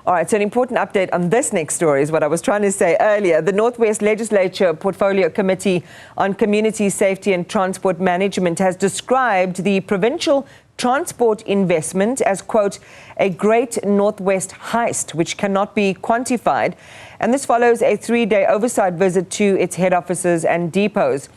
All right, so an important update on this next story is what I was trying to say earlier. The Northwest Legislature Portfolio Committee on Community Safety and Transport Management has described the provincial transport investment as, quote, a great Northwest heist, which cannot be quantified. And this follows a 3-day oversight visit to its head offices and depots.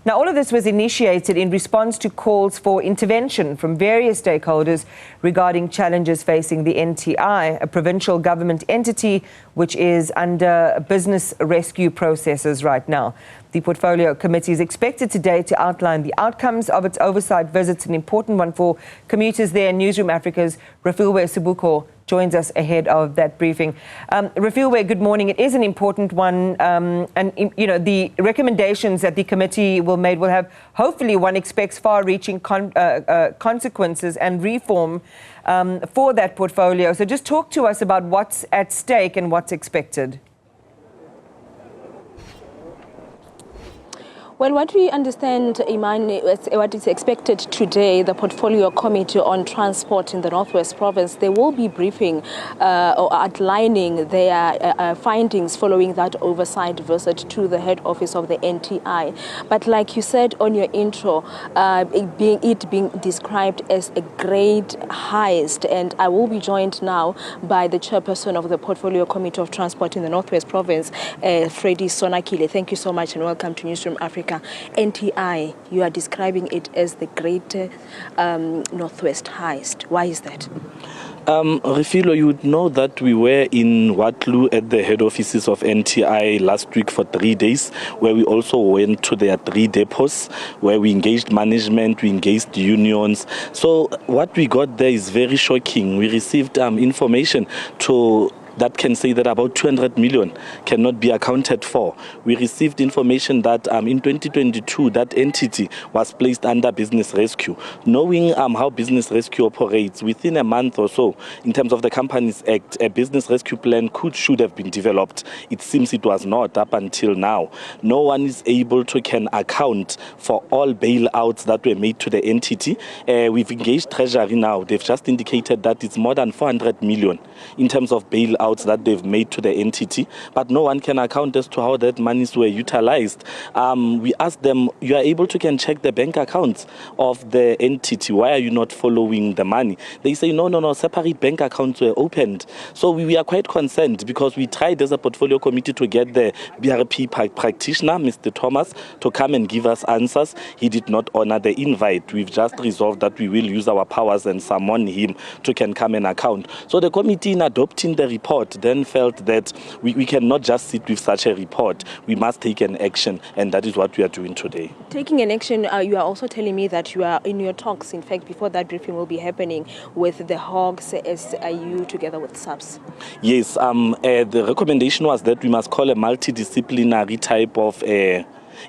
Now, all of this was initiated in response to calls for intervention from various stakeholders regarding challenges facing the NTI, a provincial government entity which is under business rescue processes right now. The Portfolio Committee is expected today to outline the outcomes of its oversight visits, an important one for commuters there. Newzroom Afrika's Refiloe Seboko joins us ahead of that briefing. Refiloe, good morning. It is an important one, and you know the recommendations that the committee will have, hopefully one expects far-reaching consequences and reform for that portfolio. So just talk to us about what's at stake and what's expected. Well, what we understand, Imani, what is expected today, the Portfolio Committee on Transport in the Northwest Province, they will be briefing or outlining their findings following that oversight visit to the head office of the NTI. But like you said on your intro, it being described as a great heist, and I will be joined now by the chairperson of the Portfolio Committee of Transport in the Northwest Province, Freddie Sonakile. Thank you so much and welcome to Newzroom Afrika. NTI, you are describing it as the great Northwest heist. Why is that? Refiloe, you would know that we were in Waterloo at the head offices of NTI last week for 3 days, where we also went to their 3 depots, where we engaged management, we engaged unions. So what we got there is very shocking. We received information that can say that about 200 million cannot be accounted for. We received information that in 2022, that entity was placed under business rescue. Knowing how business rescue operates, within a month or so, in terms of the Companies Act, a business rescue plan should have been developed. It seems it was not up until now. No one is able to can account for all bailouts that were made to the entity. We've engaged Treasury now. They've just indicated that it's more than 400 million in terms of bailouts that they've made to the entity, but no one can account as to how that monies were utilized. We asked them, you are able to can check the bank accounts of the entity. Why are you not following the money? They say, no, separate bank accounts were opened. So we are quite concerned because we tried as a portfolio committee to get the BRP practitioner, Mr. Thomas, to come and give us answers. He did not honor the invite. We've just resolved that we will use our powers and summon him to can come and account. So the committee, in adopting the report, then felt that we cannot just sit with such a report. We must take an action, and that is what we are doing today. Taking an action, you are also telling me that you are in your talks, in fact, before that briefing will be happening, with the Hogs SIU together with SAPS. Yes, the recommendation was that we must call a multidisciplinary type of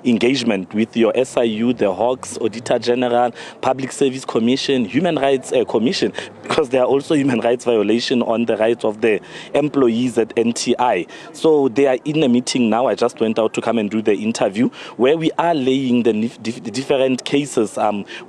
engagement with your SIU, the Hawks, Auditor General, Public Service Commission, Human Rights Commission, because there are also human rights violations on the rights of the employees at NTI. So they are in a meeting now. I just went out to come and do the interview, where we are laying the different cases.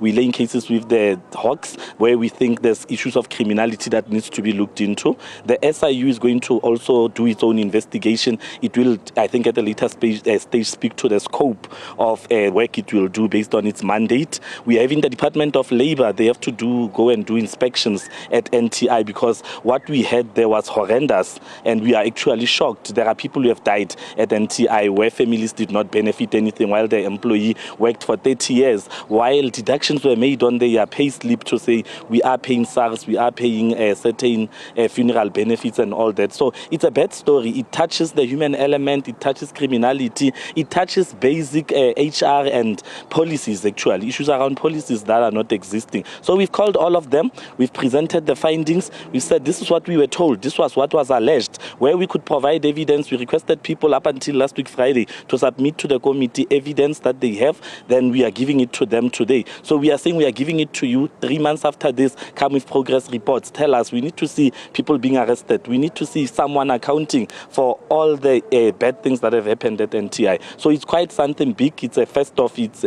We're laying cases with the Hawks, where we think there's issues of criminality that needs to be looked into. The SIU is going to also do its own investigation. It will, I think, at a later stage speak to the scope of work it will do based on its mandate. We have in the Department of Labor, they have to go and do inspections at NTI, because what we had there was horrendous, and we are actually shocked. There are people who have died at NTI where families did not benefit anything while the employee worked for 30 years, while deductions were made on their pay slip to say we are paying SARS, we are paying certain funeral benefits and all that. So it's a bad story. It touches the human element, it touches criminality, it touches basic HR and policies, actually, issues around policies that are not existing. So we've called all of them, we've presented the findings, we said this is what we were told, this was what was alleged, where we could provide evidence. We requested people up until last week Friday to submit to the committee evidence that they have, then we are giving it to them today. So we are saying we are giving it to you 3 months after this. Come with progress reports, tell us. We need to see people being arrested, we need to see someone accounting for all the bad things that have happened at NTI. So it's quite something big. It's a first of its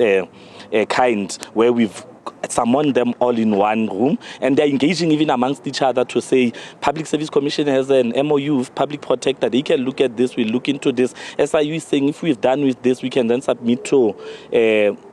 kind, where we've summon them all in one room, and they're engaging even amongst each other to say, Public Service Commission has an MOU with Public Protector, they can look at this, we look into this. SIU is saying if we've done with this, we can then submit to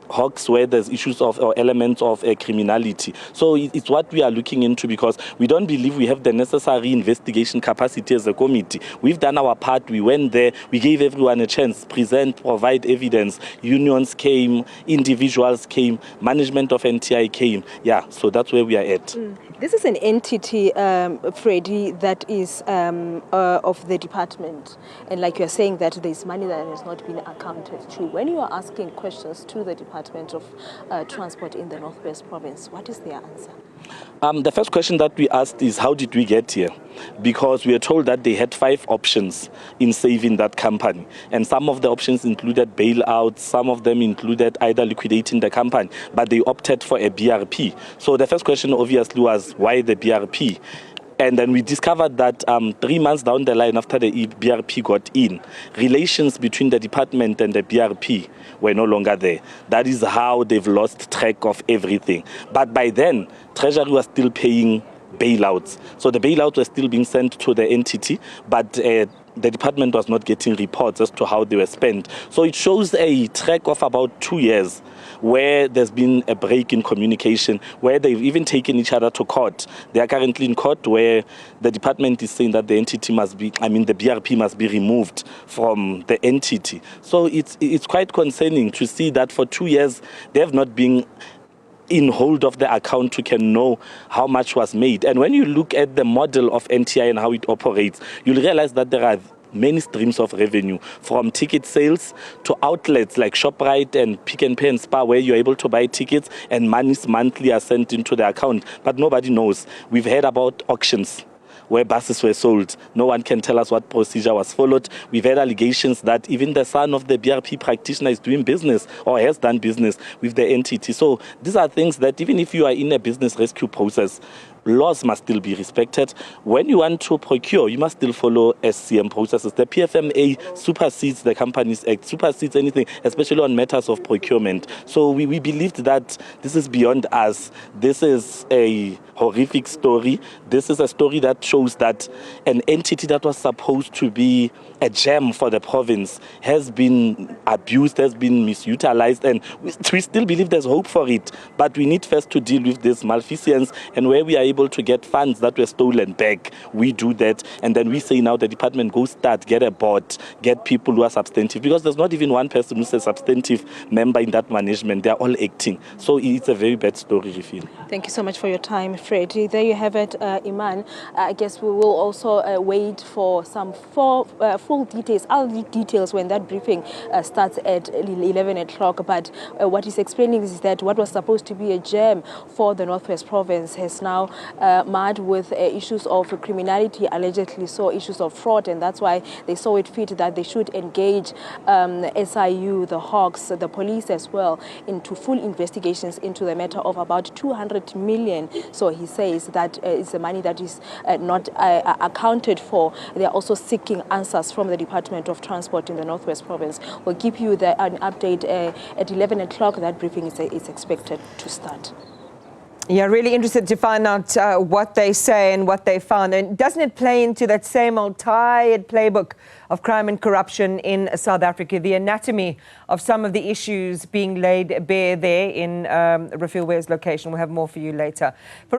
Hawks where there's issues of or elements of criminality. So it's what we are looking into, because we don't believe we have the necessary investigation capacity as a committee. We've done our part, we went there, we gave everyone a chance, present, provide evidence. Unions came, individuals came, management of NTI came. Yeah, so that's where we are at. This is an entity, Freddie, that is of the department. And like you're saying that there's money that has not been accounted to. When you are asking questions to the Department of Transport in the Northwest Province, what is their answer? The first question that we asked is, how did we get here? Because we are told that they had 5 options in saving that company. And some of the options included bailouts, some of them included either liquidating the company, but they opted for a BRP. So the first question obviously was, why the BRP? And then we discovered that 3 months down the line after the BRP got in, relations between the department and the BRP were no longer there. That is how they've lost track of everything. But by then, Treasury was still paying bailouts. So the bailouts were still being sent to the entity, but the department was not getting reports as to how they were spent. So it shows a track of about 2 years where there's been a break in communication, where they've even taken each other to court. They are currently in court where the department is saying that the entity must be, the BRP must be removed from the entity. So it's quite concerning to see that for 2 years they have not been in hold of the account who can know how much was made. And when you look at the model of NTI and how it operates, you'll realize that there are many streams of revenue, from ticket sales to outlets like ShopRite and Pick n Pay and Spar, where you're able to buy tickets and monies monthly are sent into the account. But nobody knows. We've heard about auctions where buses were sold. No one can tell us what procedure was followed. We've had allegations that even the son of the BRP practitioner is doing business or has done business with the entity. So these are things that even if you are in a business rescue process, laws must still be respected. When you want to procure, you must still follow SCM processes. The PFMA supersedes the Companies Act, supersedes anything, especially on matters of procurement. So we believed that this is beyond us. This is a horrific story. This is a story that shows that an entity that was supposed to be a gem for the province has been abused, has been misutilized, and we still believe there's hope for it. But we need first to deal with this malfeasance, and where we are able to get funds that were stolen back, we do that. And then we say now the department go start, get a board, get people who are substantive, because there's not even one person who's a substantive member in that management. They're all acting. So it's a very bad story, Refiloe. Thank you so much for your time, Freddie. There you have it, Iman. I guess we will also wait for some full details. I'll need details when that briefing starts at 11 o'clock. But what he's explaining is that what was supposed to be a gem for the Northwest Province has now marred with issues of criminality, allegedly saw issues of fraud, and that's why they saw it fit that they should engage SIU, the Hawks, the police as well, into full investigations into the matter of about 200 million. So he says that it's the money that is not accounted for. They are also seeking answers from the Department of Transport in the Northwest Province. We'll give you an update at 11 o'clock. That briefing is expected to start. Yeah, really interested to find out what they say and what they found. And doesn't it play into that same old tired playbook of crime and corruption in South Africa? The anatomy of some of the issues being laid bare there in Refiloe's location. We'll have more for you later.